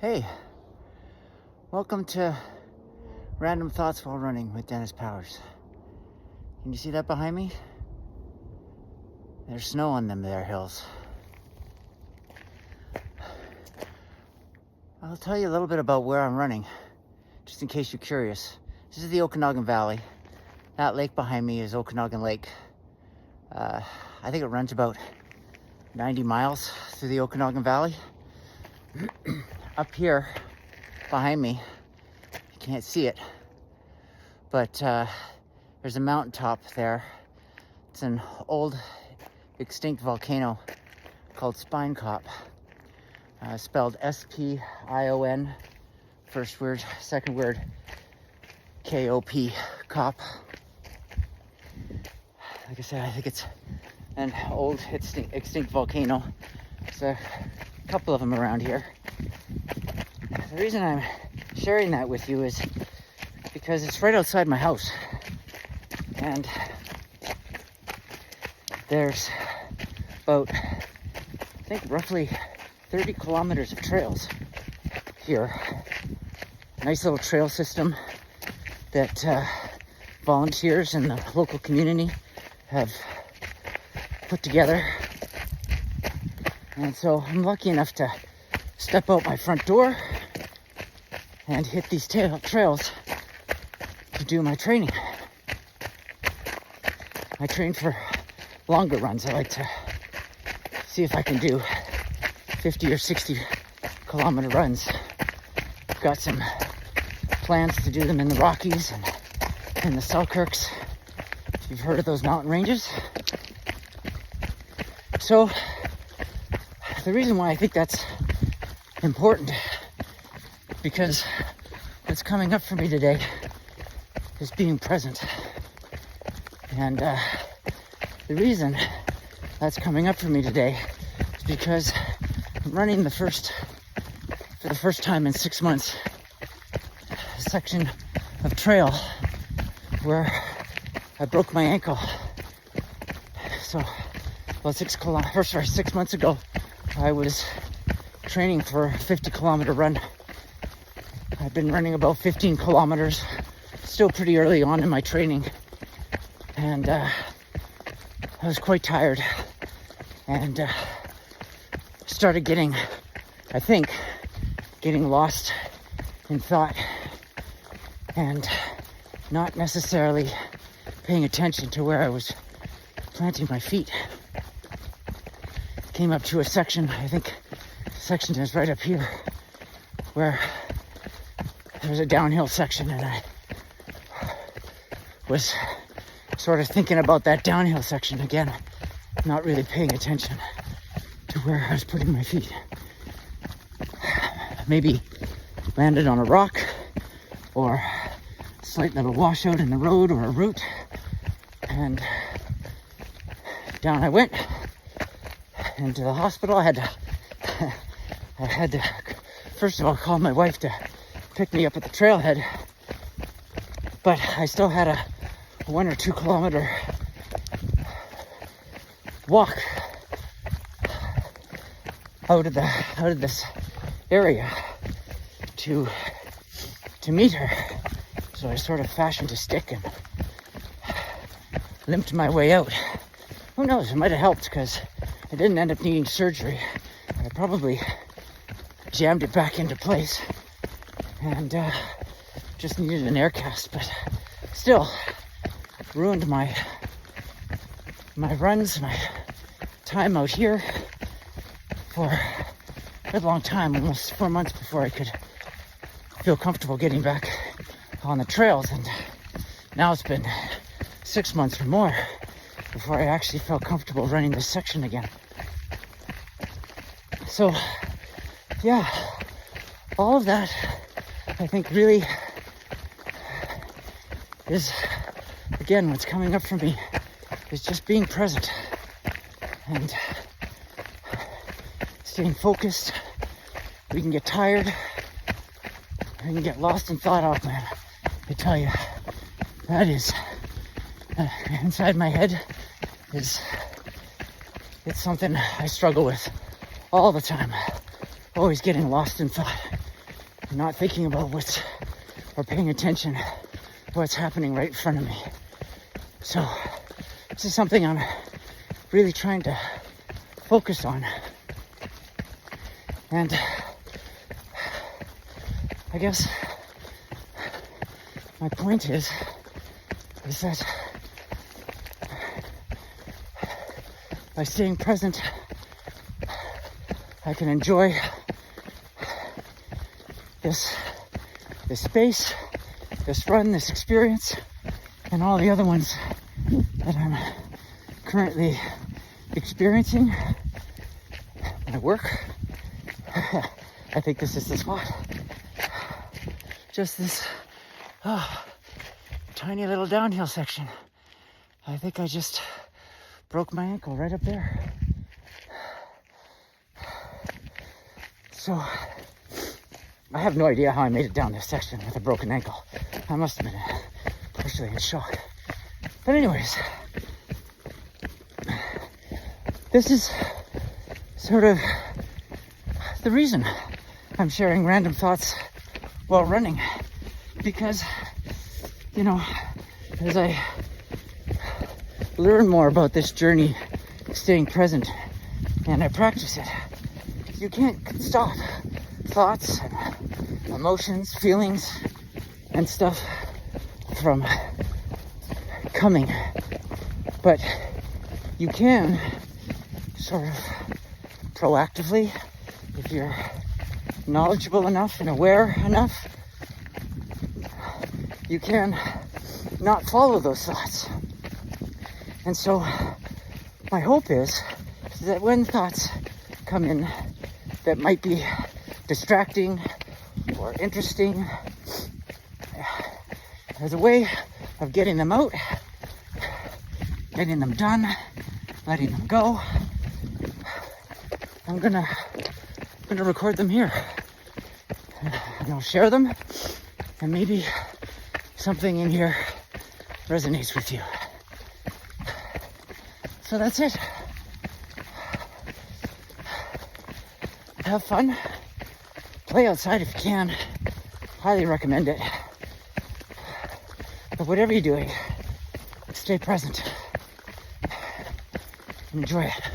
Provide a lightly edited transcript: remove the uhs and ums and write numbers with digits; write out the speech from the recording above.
Hey, welcome to Random Thoughts While Running with Dennis Powers. Can you see that behind me? There's snow on them there hills. I'll tell you a little bit about where I'm running, just in case you're curious. This is the Okanagan Valley. That lake behind me is Okanagan Lake. I think it runs about 90 miles through the Okanagan Valley. Up here behind me, you can't see it, but there's a mountaintop there. It's an old extinct volcano called Spinekop, spelled S-P-I-O-N, first word, second word, K-O-P, Kop. Like I said, I think it's an old extinct volcano. There's a couple of them around here. The reason I'm sharing that with you is because it's right outside my house, and there's about, I think, roughly 30 kilometers of trails here. Nice little trail system that volunteers in the local community have put together. And so I'm lucky enough to step out my front door and hit these trails to do my training. I train for longer runs. I like to see if I can do 50 or 60 kilometer runs. I've got some plans to do them in the Rockies and in the Selkirks, if you've heard of those mountain ranges. So the reason why I think that's important, because what's coming up for me today is being present. And the reason that's coming up for me today is because I'm running for the first time in 6 months, a section of trail where I broke my ankle. So about 6 months ago, I was training for a 50 kilometer run. I've been running about 15 kilometers, still pretty early on in my training, and I was quite tired, and started getting lost in thought and not necessarily paying attention to where I was planting my feet. Came up to a section, I think the section is right up here, where there's a downhill section, and I was sort of thinking about that downhill section again, not really paying attention to where I was putting my feet. Maybe landed on a rock, or a slight little washout in the road, or a root, and down I went into the hospital. I had to first of all call my wife to pick me up at the trailhead, but I still had a 1 or 2 kilometer walk out of this area to meet her. So I sort of fashioned a stick and limped my way out. Who knows, it might have helped, because I didn't end up needing surgery. I probably jammed it back into place and just needed an air cast, but still ruined my runs, my time out here for a good long time, almost 4 months before I could feel comfortable getting back on the trails. And now it's been 6 months or more before I actually felt comfortable running this section again. So yeah, all of that, I think, really is, again, what's coming up for me is just being present and staying focused. We can get tired, we can get lost in thought. Oh man, I tell you, that is inside my head it's something I struggle with all the time. Always getting lost in thought. not thinking about or paying attention to what's happening right in front of me. So this is something I'm really trying to focus on. And I guess my point is that by staying present, I can enjoy this space, this run, this experience, and all the other ones that I'm currently experiencing. My work. I think this is the spot. Just this tiny little downhill section. I think I just broke my ankle right up there. So I have no idea how I made it down this section with a broken ankle. I must have been partially in shock. But anyways, this is sort of the reason I'm sharing random thoughts while running. Because, as I learn more about this journey, staying present, and I practice it, you can't stop thoughts and emotions, feelings, and stuff from coming. But you can sort of proactively, if you're knowledgeable enough and aware enough, you can not follow those thoughts. And so my hope is that when thoughts come in that might be distracting or interesting, there's a way of getting them out, getting them done, letting them go. I'm gonna record them here, and I'll share them, and maybe something in here resonates with you. So that's it. Have fun. Play outside if you can. Highly recommend it. But whatever you're doing, stay present and enjoy it.